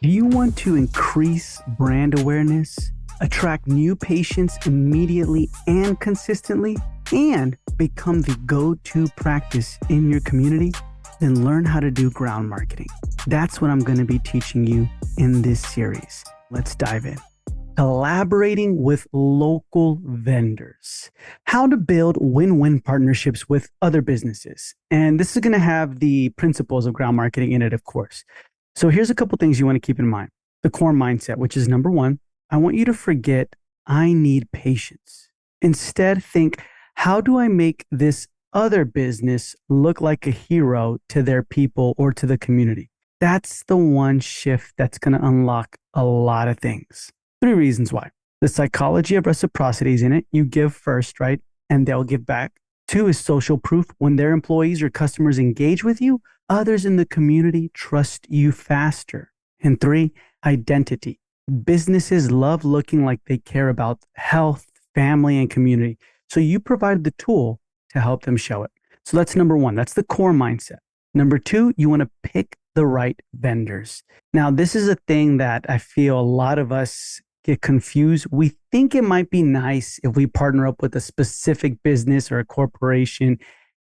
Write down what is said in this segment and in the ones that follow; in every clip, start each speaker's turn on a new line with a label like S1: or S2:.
S1: Do you want to increase brand awareness, attract new patients immediately and consistently, and become the go-to practice in your community? Then learn how to do ground marketing. That's what I'm going to be teaching you in this series. Let's dive in. Collaborating with local vendors. How to build win-win partnerships with other businesses. And this is going to have the principles of ground marketing in it, of course. So here's a couple things you want to keep in mind. The core mindset, which is number one, I want you to forget I need patience. Instead, think, how do I make this other business look like a hero to their people or to the community? That's the one shift that's going to unlock a lot of things. 3 reasons why. The psychology of reciprocity is in it. You give first, right? And they'll give back. 2 is social proof. When their employees or customers engage with you, others in the community trust you faster. And 3, identity. Businesses love looking like they care about health, family, and community. So you provide the tool to help them show it. So that's number 1. That's the core mindset. Number 2, you want to pick the right vendors. Now, this is a thing that I feel a lot of us get confused. We think it might be nice if we partner up with a specific business or a corporation,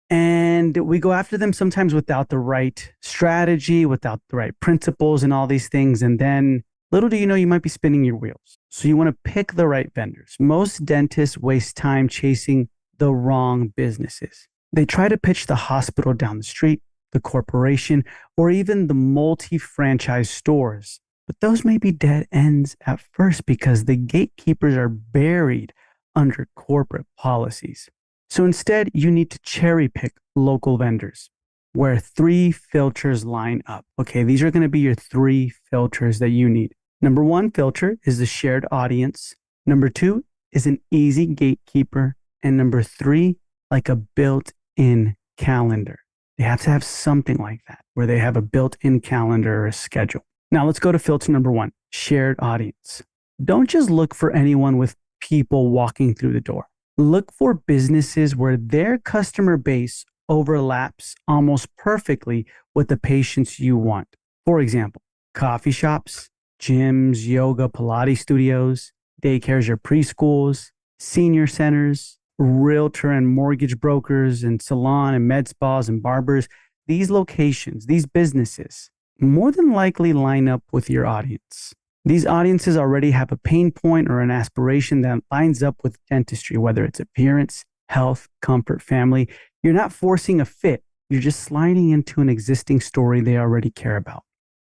S1: and we go after them sometimes without the right strategy, without the right principles and all these things. And then little do you know, you might be spinning your wheels. So you want to pick the right vendors. Most dentists waste time chasing the wrong businesses. They try to pitch the hospital down the street, the corporation, or even the multi-franchise stores. But those may be dead ends at first because the gatekeepers are buried under corporate policies. So instead, you need to cherry pick local vendors where 3 filters line up. Okay, these are going to be your 3 filters that you need. Number 1 filter is the shared audience. Number 2 is an easy gatekeeper. And number 3, like a built-in calendar. They have to have something like that where they have a built-in calendar or a schedule. Now let's go to filter number 1, shared audience. Don't just look for anyone with people walking through the door. Look for businesses where their customer base overlaps almost perfectly with the patients you want. For example, coffee shops, gyms, yoga, Pilates studios, daycares or preschools, senior centers, realtor and mortgage brokers, and salon and med spas and barbers. These locations, these businesses, more than likely line up with your audience. These audiences already have a pain point or an aspiration that lines up with dentistry, whether it's appearance, health, comfort, family. You're not forcing a fit. You're just sliding into an existing story they already care about.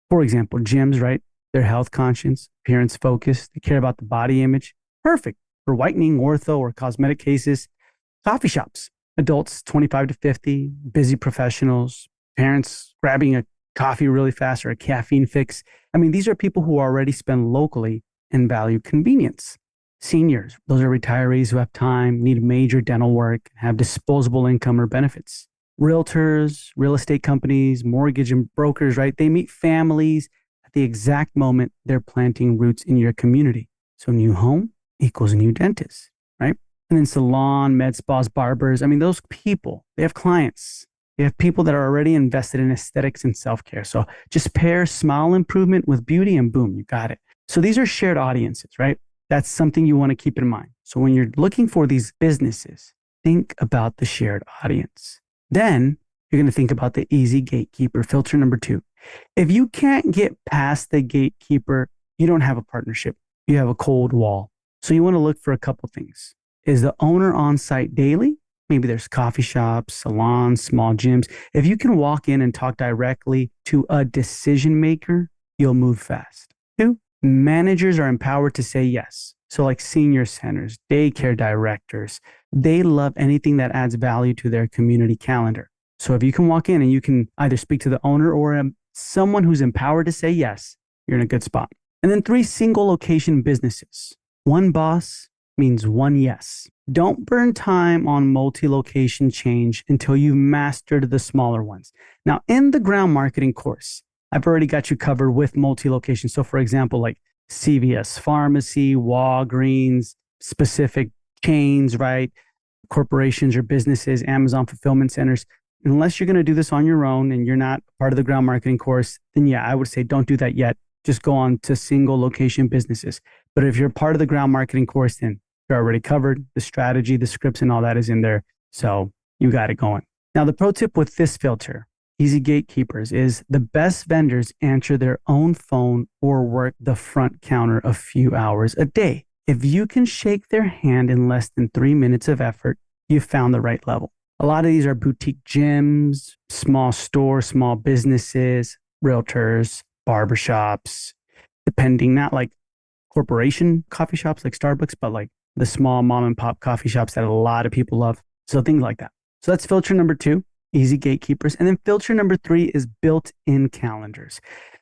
S1: For example, gyms, right? They're health conscious, appearance focused. They care about the body image. Perfect for whitening, ortho, or cosmetic cases. Coffee shops, adults 25 to 50, busy professionals, parents grabbing a coffee really fast or a caffeine fix. I mean, these are people who already spend locally and value convenience. Seniors, those are retirees who have time, need major dental work, have disposable income or benefits. Realtors, real estate companies, mortgage and brokers, right? They meet families at the exact moment they're planting roots in your community. So new home equals new dentist, right? And then salon, med spas, barbers. I mean, those people, they have clients. They have people that are already invested in aesthetics and self-care. So just pair smile improvement with beauty and boom, you got it. So these are shared audiences, right? That's something you want to keep in mind. So when you're looking for these businesses, think about the shared audience. Then you're going to think about the easy gatekeeper, filter number 2. If you can't get past the gatekeeper, you don't have a partnership. You have a cold wall. So you want to look for a couple things. Is the owner on site daily? Maybe there's coffee shops, salons, small gyms. If you can walk in and talk directly to a decision maker, you'll move fast. 2, managers are empowered to say yes. So like senior centers, daycare directors, they love anything that adds value to their community calendar. So if you can walk in and you can either speak to the owner or someone who's empowered to say yes, you're in a good spot. And then 3, single location businesses. 1 boss means 1 yes. Don't burn time on multi-location change until you've mastered the smaller ones. Now, in the ground marketing course, I've already got you covered with multi-location. So for example, like CVS Pharmacy, Walgreens, specific chains, right? Corporations or businesses, Amazon fulfillment centers. Unless you're going to do this on your own and you're not part of the ground marketing course, then yeah, I would say don't do that yet. just go on to single location businesses. But if you're part of the ground marketing course, then you're already covered. The strategy, the scripts, and all that is in there. So you got it going. Now, the pro tip with this filter, easy gatekeepers, is the best vendors answer their own phone or work the front counter a few hours a day. If you can shake their hand in less than 3 minutes of effort, you've found the right level. A lot of these are boutique gyms, small stores, small businesses, realtors, barbershops, depending, not like corporation coffee shops like Starbucks, but like the small mom and pop coffee shops that a lot of people love. So things like that. So that's filter number 2, easy gatekeepers. And then filter number 3 is built-in calendars.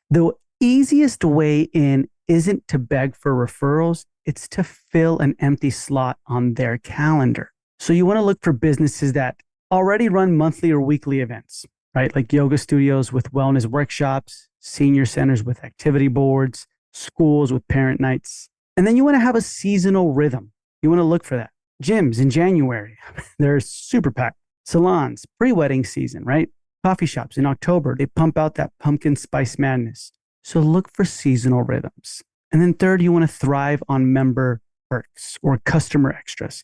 S1: The easiest way in isn't to beg for referrals, it's to fill an empty slot on their calendar. So you want to look for businesses that already run monthly or weekly events, right? Like yoga studios with wellness workshops, senior centers with activity boards, schools with parent nights. And then you want to have a seasonal rhythm. You want to look for that. Gyms in January, they're super packed. Salons, pre-wedding season, right? Coffee shops in October, they pump out that pumpkin spice madness. So look for seasonal rhythms. And then third, you want to thrive on member perks or customer extras.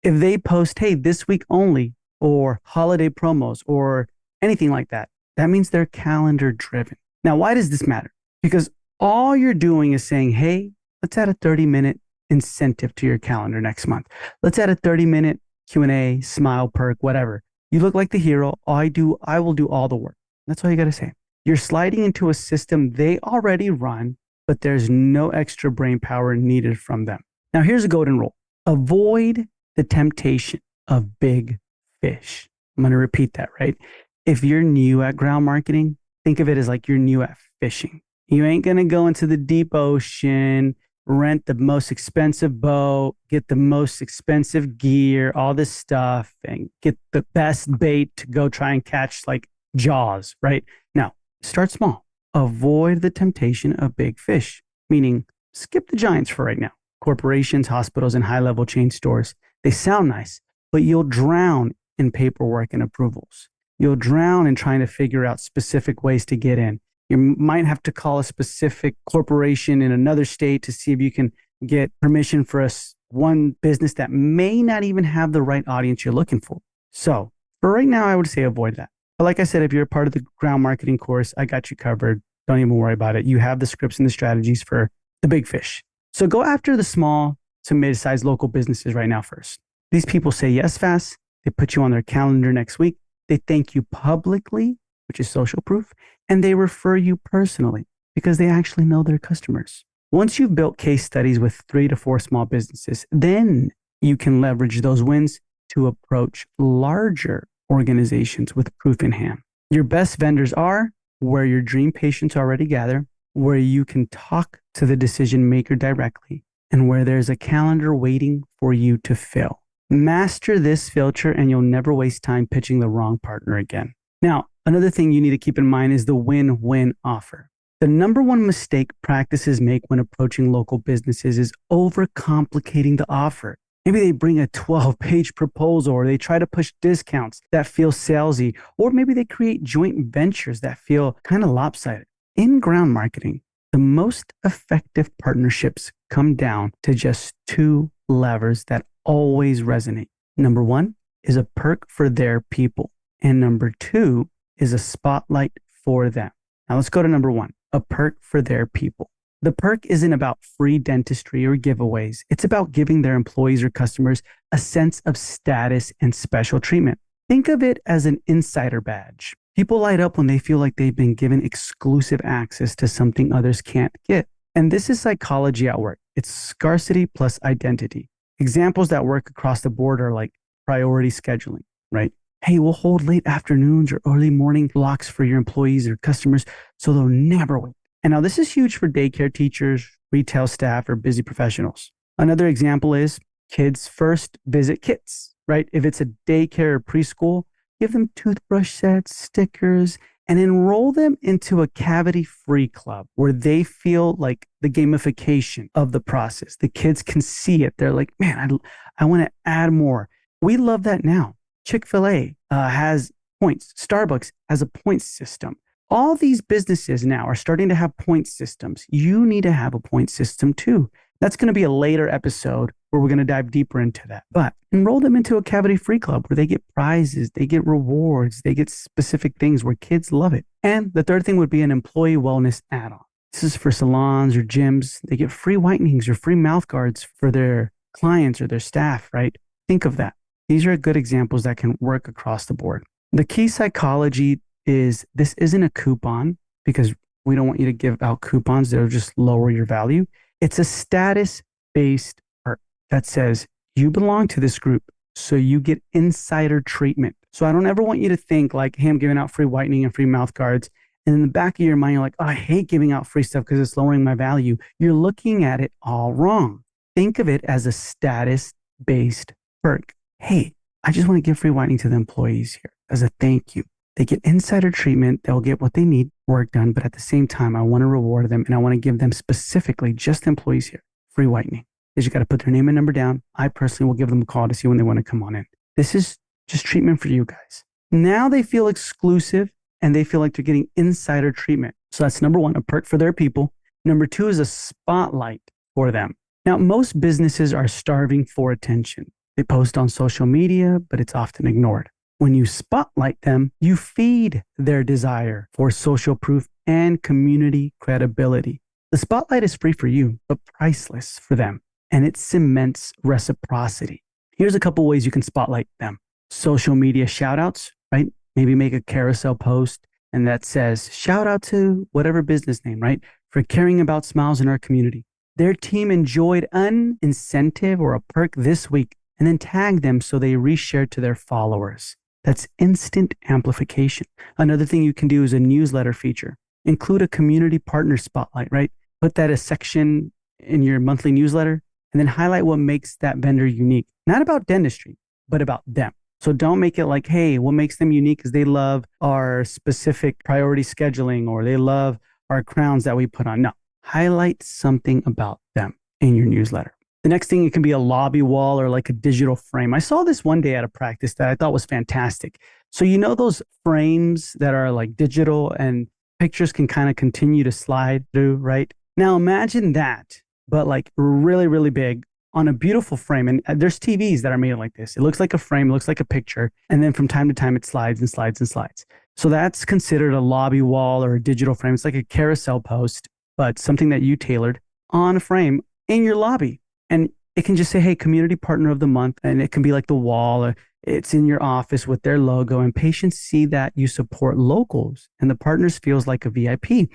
S1: If they post, hey, this week only, or holiday promos, or anything like that, that means they're calendar driven. Now, why does this matter? Because all you're doing is saying, hey, let's add a 30-minute incentive to your calendar next month. Let's add a 30-minute Q&A, smile perk, whatever. You look like the hero. I will do all the work. That's all you got to say. You're sliding into a system they already run, but there's no extra brain power needed from them. Now, here's a golden rule. Avoid the temptation of big fish. I'm going to repeat that, right? If you're new at ground marketing, think of it as like you're new at fishing. You ain't going to go into the deep ocean, rent the most expensive boat, get the most expensive gear, all this stuff, and get the best bait to go try and catch like Jaws, right? Now, start small. Avoid the temptation of big fish, meaning skip the giants for right now. Corporations, hospitals, and high-level chain stores. They sound nice, but you'll drown in paperwork and approvals. You'll drown in trying to figure out specific ways to get in. You might have to call a specific corporation in another state to see if you can get permission for one business that may not even have the right audience you're looking for. So for right now, I would say avoid that. But like I said, if you're a part of the ground marketing course, I got you covered. Don't even worry about it. You have the scripts and the strategies for the big fish. So go after the small to mid-sized local businesses right now first. These people say yes fast. They put you on their calendar next week. They thank you publicly, which is social proof, and they refer you personally because they actually know their customers. Once you've built case studies with 3 to 4 small businesses, then you can leverage those wins to approach larger organizations with proof in hand. Your best vendors are where your dream patients already gather, where you can talk to the decision maker directly, and where there's a calendar waiting for you to fill. Master this filter and you'll never waste time pitching the wrong partner again. Now, another thing you need to keep in mind is the win-win offer. The number one mistake practices make when approaching local businesses is overcomplicating the offer. Maybe they bring a 12-page proposal, or they try to push discounts that feel salesy, or maybe they create joint ventures that feel kind of lopsided. In ground marketing, the most effective partnerships come down to just 2 levers that always resonate. Number 1 is a perk for their people, and number 2 is a spotlight for them. Now let's go to number 1, a perk for their people. The perk isn't about free dentistry or giveaways. It's about giving their employees or customers a sense of status and special treatment. Think of it as an insider badge. People light up when they feel like they've been given exclusive access to something others can't get. And this is psychology at work. It's scarcity plus identity. Examples that work across the board are like priority scheduling, right? Hey, we'll hold late afternoons or early morning blocks for your employees or customers so they'll never wait. And now this is huge for daycare teachers, retail staff, or busy professionals. Another example is kids' first visit kits, right? If it's a daycare or preschool, give them toothbrush sets, stickers, and enroll them into a cavity-free club where they feel like the gamification of the process. The kids can see it. They're like, man, I want to add more. We love that now. Chick-fil-A has points. Starbucks has a points system. All these businesses now are starting to have point systems. You need to have a point system too. That's going to be a later episode where we're going to dive deeper into that. But enroll them into a cavity-free club where they get prizes, they get rewards, they get specific things where kids love it. And the third thing would be an employee wellness add-on. This is for salons or gyms. They get free whitenings or free mouth guards for their clients or their staff, right? Think of that. These are good examples that can work across the board. The key psychology is this isn't a coupon because we don't want you to give out coupons that'll just lower your value. It's a status-based perk that says you belong to this group, so you get insider treatment. So I don't ever want you to think like, hey, I'm giving out free whitening and free mouth guards. And in the back of your mind, you're like, oh, I hate giving out free stuff because it's lowering my value. You're looking at it all wrong. Think of it as a status-based perk. Hey, I just want to give free whitening to the employees here as a thank you. They get insider treatment. They'll get what they need, work done. But at the same time, I want to reward them and I want to give them specifically just employees here free whitening. They just got to put their name and number down. I personally will give them a call to see when they want to come on in. This is just treatment for you guys. Now they feel exclusive and they feel like they're getting insider treatment. So that's number one, a perk for their people. Number two is a spotlight for them. Now, most businesses are starving for attention. They post on social media, but it's often ignored. When you spotlight them, you feed their desire for social proof and community credibility. The spotlight is free for you, but priceless for them, and it cements reciprocity. Here's a couple ways you can spotlight them. Social media shout outs, right? Maybe make a carousel post and that says, shout out to whatever business name, right? For caring about smiles in our community. Their team enjoyed an incentive or a perk this week, and then tag them so they reshare to their followers. That's instant amplification. Another thing you can do is a newsletter feature. Include a community partner spotlight, right? Put that as a section in your monthly newsletter and then highlight what makes that vendor unique. Not about dentistry, but about them. So don't make it like, hey, what makes them unique is they love our specific priority scheduling or they love our crowns that we put on. No, highlight something about them in your newsletter. The next thing, it can be a lobby wall or like a digital frame. I saw this one day at a practice that I thought was fantastic. So you know those frames that are like digital and pictures can kind of continue to slide through, right? Now imagine that, but like really, really big on a beautiful frame. And there's TVs that are made like this. It looks like a frame, looks like a picture. And then from time to time, it slides and slides and slides. So that's considered a lobby wall or a digital frame. It's like a carousel post, but something that you tailored on a frame in your lobby. And it can just say, hey, community partner of the month. And it can be like the wall, or it's in your office with their logo. And patients see that you support locals and the partners feels like a VIP.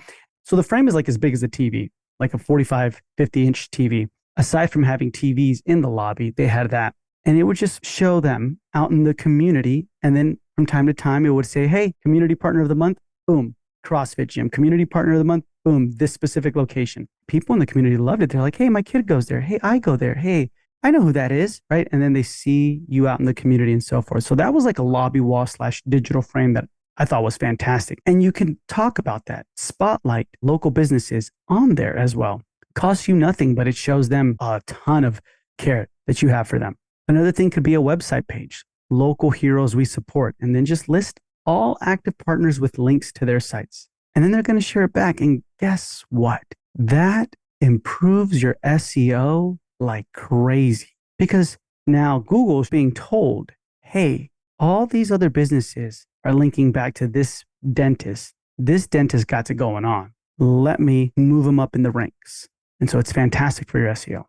S1: So the frame is like as big as a TV, like a 45, 50-inch TV. Aside from having TVs in the lobby, they had that. And it would just show them out in the community. And then from time to time, it would say, hey, community partner of the month, boom, CrossFit gym. Community partner of the month, boom, this specific location. People in the community loved it. They're like, hey, my kid goes there. Hey, I go there. Hey, I know who that is, right? And then they see you out in the community and so forth. So that was like a lobby wall / digital frame that I thought was fantastic. And you can talk about that, spotlight local businesses on there as well. It costs you nothing, but it shows them a ton of care that you have for them. Another thing could be a website page, local heroes we support, and then just list all active partners with links to their sites. And then they're going to share it back. And guess what? That improves your SEO like crazy, because now Google's being told, hey, all these other businesses are linking back to this dentist. This dentist got it going on. Let me move them up in the ranks. And so it's fantastic for your SEO.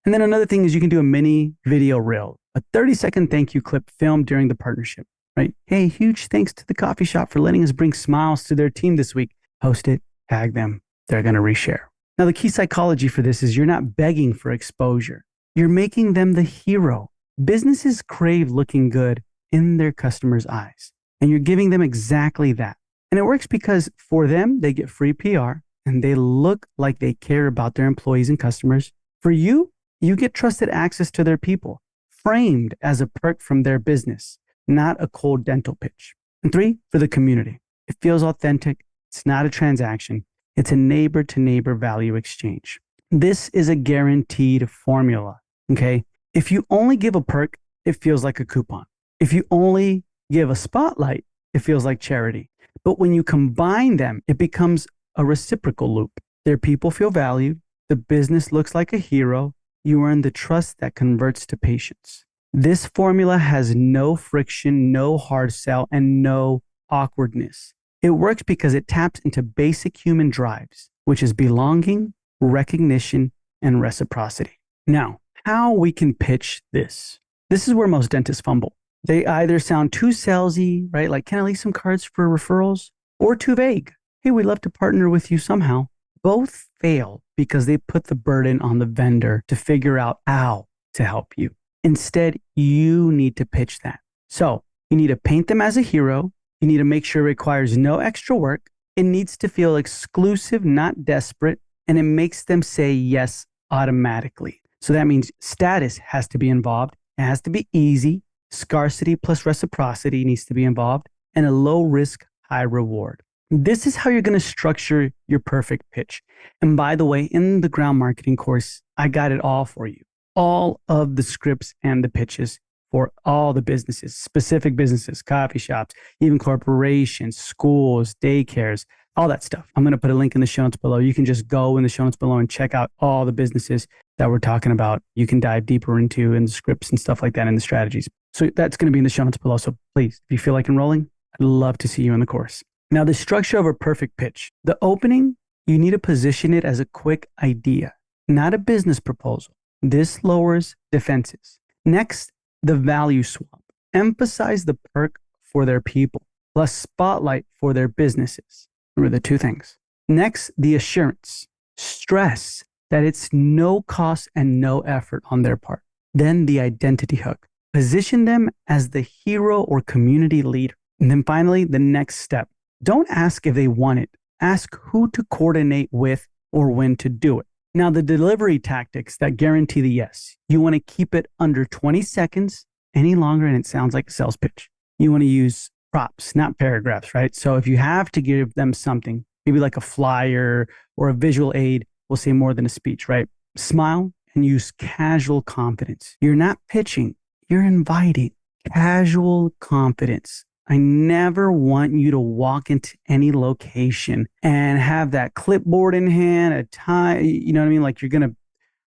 S1: And then another thing is you can do a mini video reel, a 30-second thank you clip filmed during the partnership, right? Hey, huge thanks to the coffee shop for letting us bring smiles to their team this week. Post it, tag them. They're going to reshare. Now, the key psychology for this is you're not begging for exposure. You're making them the hero. Businesses crave looking good in their customers' eyes, and you're giving them exactly that. And it works because for them, they get free PR and they look like they care about their employees and customers. For you, you get trusted access to their people, framed as a perk from their business, not a cold dental pitch. And 3, for the community. It feels authentic. It's not a transaction. It's a neighbor-to-neighbor value exchange. This is a guaranteed formula, okay? If you only give a perk, it feels like a coupon. If you only give a spotlight, it feels like charity. But when you combine them, it becomes a reciprocal loop. Their people feel valued, the business looks like a hero, you earn the trust that converts to patience. This formula has no friction, no hard sell, and no awkwardness. It works because it taps into basic human drives, which is belonging, recognition, and reciprocity. Now, how we can pitch this. This is where most dentists fumble. They either sound too salesy, right? Like, can I leave some cards for referrals? Or too vague. Hey, we'd love to partner with you somehow. Both fail because they put the burden on the vendor to figure out how to help you. Instead, you need to pitch that. So you need to paint them as a hero. You need to make sure it requires no extra work. It needs to feel exclusive, not desperate, and it makes them say yes automatically. So that means status has to be involved. It has to be easy. Scarcity plus reciprocity needs to be involved, and a low risk, high reward. This is how you're going to structure your perfect pitch. And by the way, in the ground marketing course, I got it all for you. All of the scripts and the pitches for all the businesses, specific businesses, coffee shops, even corporations, schools, daycares, all that stuff. I'm going to put a link in the show notes below. You can just go in the show notes below and check out all the businesses that we're talking about. You can dive deeper into in the scripts and stuff like that and the strategies. So that's going to be in the show notes below. So please, if you feel like enrolling, I'd love to see you in the course. Now, the structure of a perfect pitch. The opening, you need to position it as a quick idea, not a business proposal. This lowers defenses. Next, the value swap. Emphasize the perk for their people, plus spotlight for their businesses. Remember the two things. Next, the assurance. Stress that it's no cost and no effort on their part. Then the identity hook. Position them as the hero or community leader. And then finally, the next step. Don't ask if they want it. Ask who to coordinate with or when to do it. Now, the delivery tactics that guarantee the yes. You want to keep it under 20 seconds. Any longer and it sounds like a sales pitch. You want to use props, not paragraphs, right? So if you have to give them something, maybe like a flyer or a visual aid, we'll say more than a speech, right? Smile and use casual confidence. You're not pitching, you're inviting casual confidence. I never want you to walk into any location and have that clipboard in hand, a tie, you know what I mean? Like you're going to,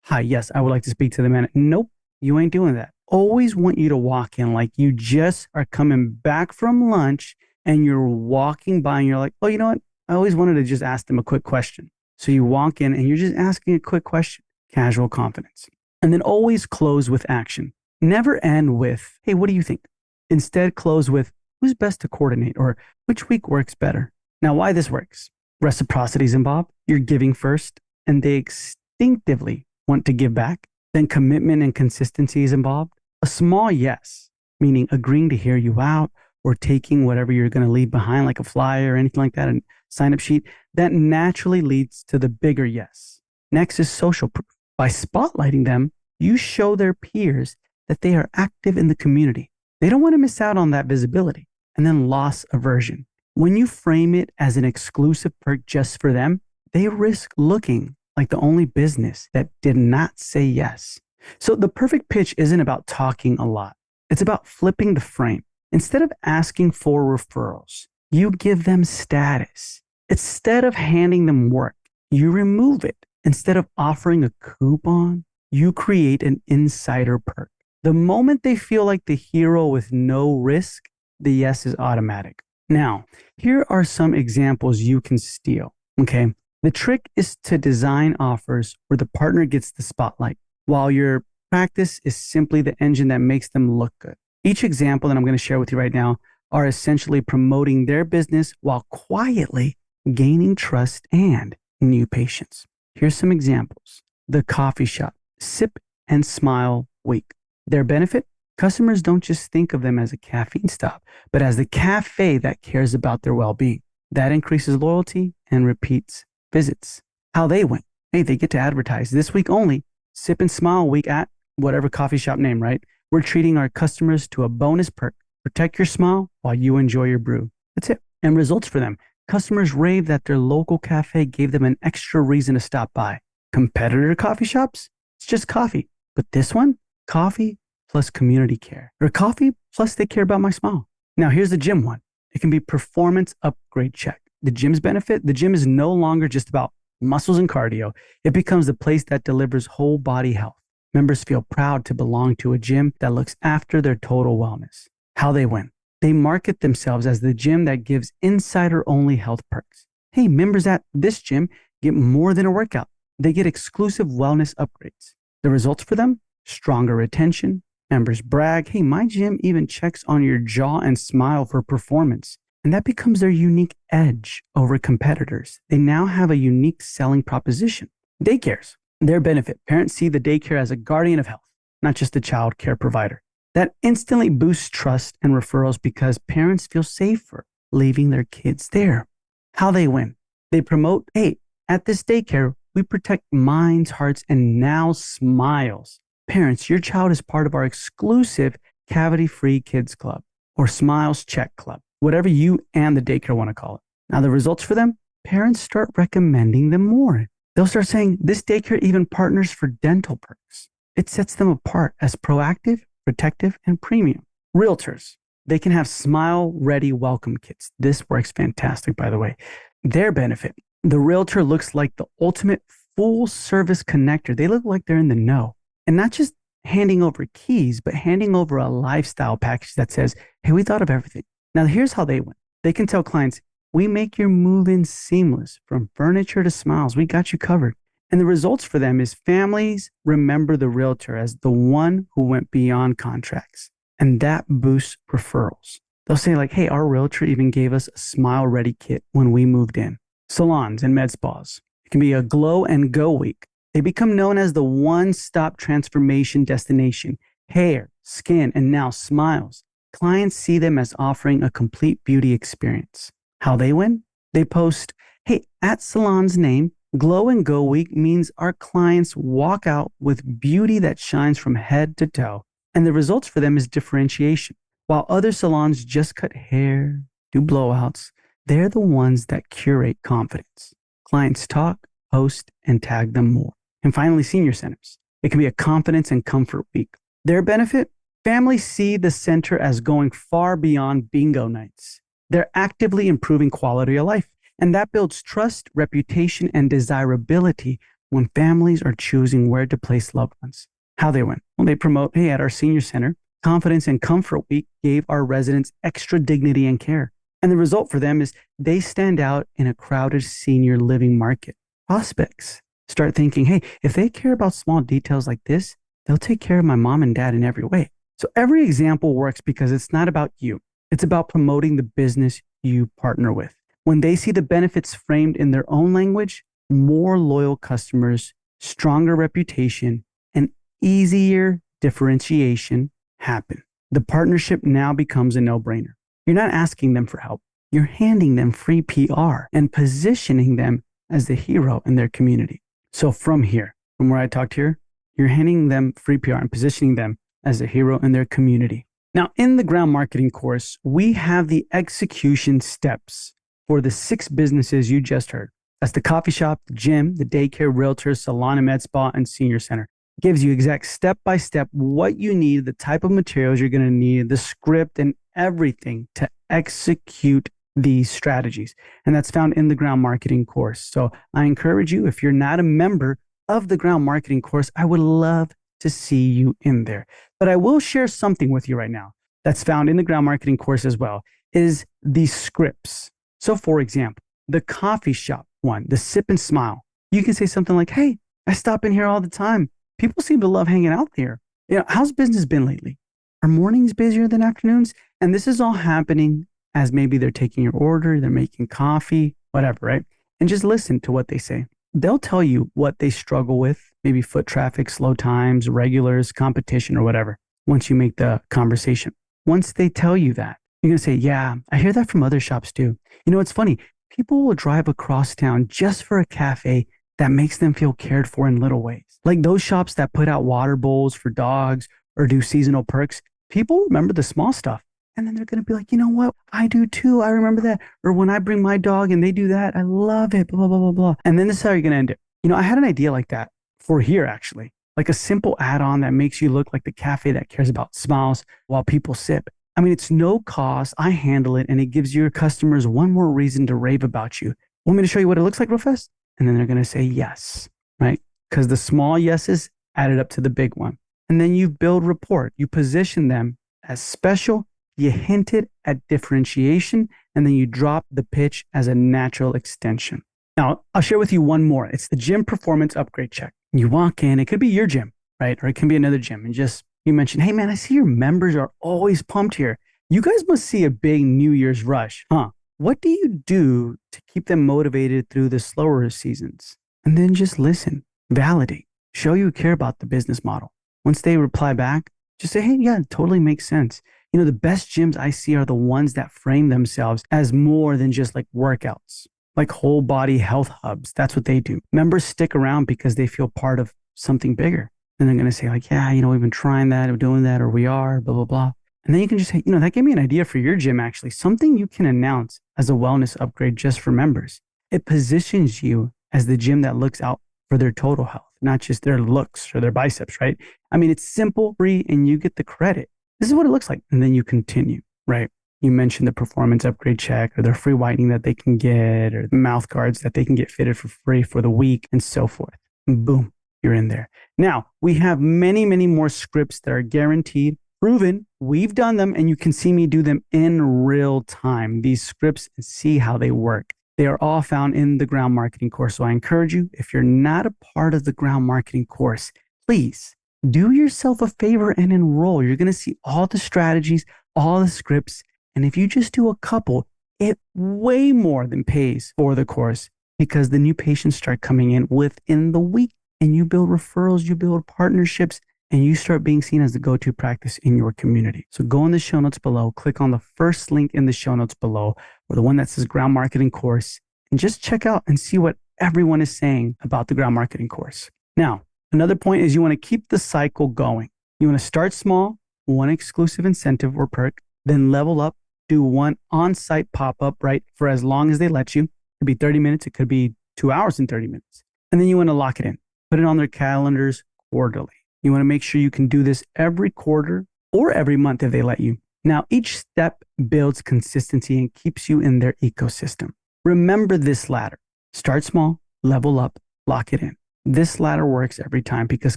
S1: hi, yes, I would like to speak to the man. Nope, you ain't doing that. Always want you to walk in like you just are coming back from lunch and you're walking by and you're like, oh, you know what? I always wanted to just ask them a quick question. So you walk in and you're just asking a quick question, casual confidence. And then always close with action. Never end with, hey, what do you think? Instead, close with, who's best to coordinate or which week works better? Now, why this works? Reciprocity is involved. You're giving first and they instinctively want to give back. Then commitment and consistency is involved. A small yes, meaning agreeing to hear you out or taking whatever you're going to leave behind, like a flyer or anything like that, a sign up sheet, that naturally leads to the bigger yes. Next is social proof. By spotlighting them, you show their peers that they are active in the community. They don't want to miss out on that visibility. And then loss aversion. When you frame it as an exclusive perk just for them, they risk looking like the only business that did not say yes. So the perfect pitch isn't about talking a lot. It's about flipping the frame. Instead of asking for referrals, you give them status. Instead of handing them work, you remove it. Instead of offering a coupon, you create an insider perk. The moment they feel like the hero with no risk, the yes is automatic. Now, here are some examples you can steal, okay? The trick is to design offers where the partner gets the spotlight, while your practice is simply the engine that makes them look good. Each example that I'm going to share with you right now are essentially promoting their business while quietly gaining trust and new patients. Here's some examples. The coffee shop, Sip and Smile Week. Their benefit? Customers don't just think of them as a caffeine stop, but as the cafe that cares about their well-being. That increases loyalty and repeats visits. How they went. Hey, they get to advertise this week only, Sip and Smile Week at whatever coffee shop name, right? We're treating our customers to a bonus perk. Protect your smile while you enjoy your brew. That's it. And results for them. Customers rave that their local cafe gave them an extra reason to stop by. Competitor coffee shops? It's just coffee. But this one? Coffee plus community care. Or coffee plus they care about my smile. Now here's the gym one. It can be performance upgrade check. The gym's benefit, the gym is no longer just about muscles and cardio. It becomes the place that delivers whole body health. Members feel proud to belong to a gym that looks after their total wellness. How they win. They market themselves as the gym that gives insider-only health perks. Hey, members at this gym get more than a workout. They get exclusive wellness upgrades. The results for them? Stronger retention. Members brag, hey, my gym even checks on your jaw and smile for performance. And that becomes their unique edge over competitors. They now have a unique selling proposition. Daycares, their benefit. Parents see the daycare as a guardian of health, not just a child care provider. That instantly boosts trust and referrals because parents feel safer leaving their kids there. How they win. They promote, hey, at this daycare, we protect minds, hearts, and now smiles. Parents, your child is part of our exclusive cavity-free kids club or Smiles Check Club, whatever you and the daycare want to call it. Now, the results for them? Parents start recommending them more. They'll start saying, this daycare even partners for dental perks. It sets them apart as proactive, protective, and premium. Realtors, they can have smile-ready welcome kits. This works fantastic, by the way. Their benefit, the realtor looks like the ultimate full-service connector. They look like they're in the know. And not just handing over keys, but handing over a lifestyle package that says, hey, we thought of everything. Now, here's how they win. They can tell clients, we make your move-in seamless. From furniture to smiles, we got you covered. And the results for them is families remember the realtor as the one who went beyond contracts. And that boosts referrals. They'll say like, hey, our realtor even gave us a smile ready kit when we moved in. Salons and med spas. It can be a glow and go week. They become known as the one-stop transformation destination. Hair, skin, and now smiles. Clients see them as offering a complete beauty experience. How they win? They post, hey, at Salon's name, Glow and Go Week means our clients walk out with beauty that shines from head to toe. And the results for them is differentiation. While other salons just cut hair, do blowouts, they're the ones that curate confidence. Clients talk, post, and tag them more. And finally, senior centers. It can be a confidence and comfort week. Their benefit? Families see the center as going far beyond bingo nights. They're actively improving quality of life. And that builds trust, reputation, and desirability when families are choosing where to place loved ones. How they win? Well, they promote, hey, at our senior center, Confidence and Comfort Week gave our residents extra dignity and care. And the result for them is they stand out in a crowded senior living market. Prospects start thinking, hey, if they care about small details like this, they'll take care of my mom and dad in every way. So every example works because it's not about you. It's about promoting the business you partner with. When they see the benefits framed in their own language, more loyal customers, stronger reputation, and easier differentiation happen. The partnership now becomes a no-brainer. You're not asking them for help. You're handing them free PR and positioning them as the hero in their community. So from here, from where I talked here, you're handing them free PR and positioning them as a hero in their community. Now, in the ground marketing course, we have the execution steps for the 6 businesses you just heard. That's the coffee shop, the gym, the daycare, realtor, salon and med spa, and senior center. It gives you exact step-by-step what you need, the type of materials you're going to need, the script, and everything to execute these strategies. And that's found in the ground marketing course. So I encourage you, if you're not a member of the ground marketing course, I would love to see you in there. But I will share something with you right now that's found in the ground marketing course as well, is the scripts. So for example, the coffee shop one, the sip and smile. You can say something like, hey, I stop in here all the time. People seem to love hanging out there. How's business been lately? Are mornings busier than afternoons? And this is all happening as maybe they're taking your order, they're making coffee, whatever, right? And just listen to what they say. They'll tell you what they struggle with, maybe foot traffic, slow times, regulars, competition, or whatever, once you make the conversation. Once they tell you that, you're going to say, yeah, I hear that from other shops too. It's funny. People will drive across town just for a cafe that makes them feel cared for in little ways. Like those shops that put out water bowls for dogs or do seasonal perks. People remember the small stuff. And then they're going to be like, you know what? I do too. I remember that. Or when I bring my dog and they do that, I love it, blah, blah, blah, blah. And then this is how you're going to end it. I had an idea like that for here, actually. Like a simple add-on that makes you look like the cafe that cares about smiles while people sip. I mean, it's no cost. I handle it, and it gives your customers one more reason to rave about you. Want me to show you what it looks like real fast? And then they're going to say yes, right? Because the small yeses added up to the big one. And then you build rapport. You position them as special. You hinted at differentiation, and then you drop the pitch as a natural extension. Now, I'll share with you one more. It's the gym performance upgrade check. You walk in, it could be your gym, right? Or it can be another gym. And just you mention, hey man, I see your members are always pumped here. You guys must see a big New Year's rush, huh? What do you do to keep them motivated through the slower seasons? And then just listen, validate, show you care about the business model. Once they reply back, just say, hey, yeah, it totally makes sense. You know, the best gyms I see are the ones that frame themselves as more than just like workouts, like whole body health hubs. That's what they do. Members stick around because they feel part of something bigger. And they're going to say like, yeah, you know, we've been trying that, we're doing that, or we are, blah, blah, blah. And then you can just say, you know, that gave me an idea for your gym, actually, something you can announce as a wellness upgrade just for members. It positions you as the gym that looks out for their total health, not just their looks or their biceps, right? I mean, it's simple, free, and you get the credit. This is what it looks like. And then you continue, right? You mentioned the performance upgrade check or their free whitening that they can get or the mouth guards that they can get fitted for free for the week and so forth. And boom, you're in there. Now, we have many, many more scripts that are guaranteed, proven. We've done them, and you can see me do them in real time, these scripts, and see how they work. They are all found in the ground marketing course. So I encourage you, if you're not a part of the ground marketing course, please do yourself a favor and enroll. You're going to see all the strategies, all the scripts. And if you just do a couple, it way more than pays for the course because the new patients start coming in within the week and you build referrals, you build partnerships, and you start being seen as the go-to practice in your community. So go in the show notes below, click on the first link in the show notes below, or the one that says ground marketing course, and just check out and see what everyone is saying about the ground marketing course. Now, another point is you want to keep the cycle going. You want to start small, one exclusive incentive or perk, then level up, do one on-site pop-up, right, for as long as they let you. It could be 30 minutes, it could be 2 hours and 30 minutes. And then you want to lock it in, put it on their calendars quarterly. You want to make sure you can do this every quarter or every month if they let you. Now, each step builds consistency and keeps you in their ecosystem. Remember this ladder. Start small, level up, lock it in. This ladder works every time because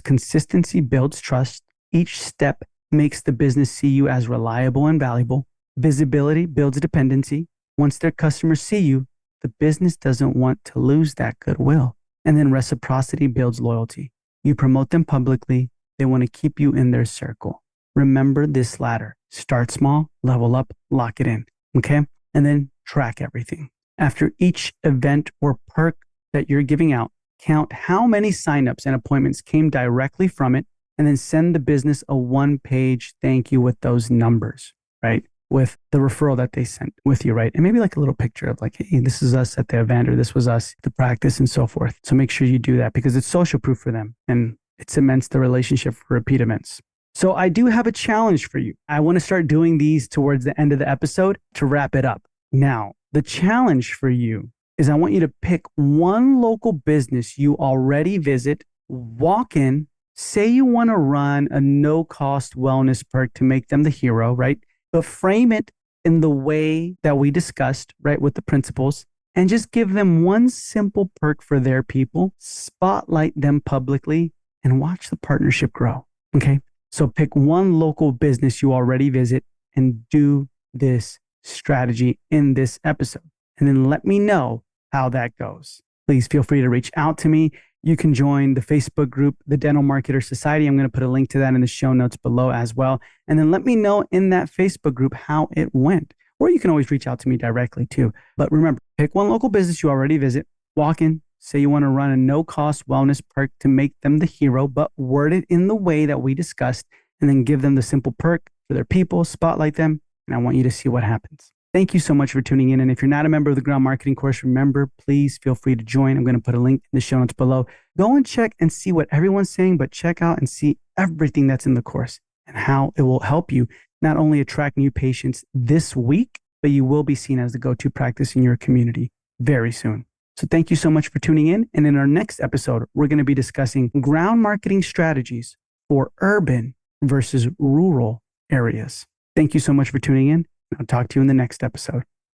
S1: consistency builds trust. Each step makes the business see you as reliable and valuable. Visibility builds dependency. Once their customers see you, the business doesn't want to lose that goodwill. And then reciprocity builds loyalty. You promote them publicly. They want to keep you in their circle. Remember this ladder. Start small, level up, lock it in. Okay? And then track everything. After each event or perk that you're giving out, count how many signups and appointments came directly from it, and then send the business a one-page thank you with those numbers, right? With the referral that they sent with you, right? And maybe like a little picture of like, hey, this is us at the event, or this was us at the practice and so forth. So make sure you do that because it's social proof for them and it cements the relationship for repeat events. So I do have a challenge for you. I want to start doing these towards the end of the episode to wrap it up. Now, the challenge for you is I want you to pick one local business you already visit, walk in, say you want to run a no-cost wellness perk to make them the hero, right? But frame it in the way that we discussed, right, with the principles, and just give them one simple perk for their people, spotlight them publicly, and watch the partnership grow, okay? So pick one local business you already visit and do this strategy in this episode. And then let me know how that goes. Please feel free to reach out to me. You can join the Facebook group, the Dental Marketer Society. I'm going to put a link to that in the show notes below as well. And then let me know in that Facebook group how it went. Or you can always reach out to me directly too. But remember, pick one local business you already visit, walk in, say you want to run a no-cost wellness perk to make them the hero, but word it in the way that we discussed, and then give them the simple perk for their people, spotlight them, and I want you to see what happens. Thank you so much for tuning in. And if you're not a member of the Ground Marketing course, remember, please feel free to join. I'm going to put a link in the show notes below. Go and check and see what everyone's saying, but check out and see everything that's in the course and how it will help you not only attract new patients this week, but you will be seen as the go-to practice in your community very soon. So thank you so much for tuning in. And in our next episode, we're going to be discussing ground marketing strategies for urban versus rural areas. Thank you so much for tuning in. I'll talk to you in the next episode.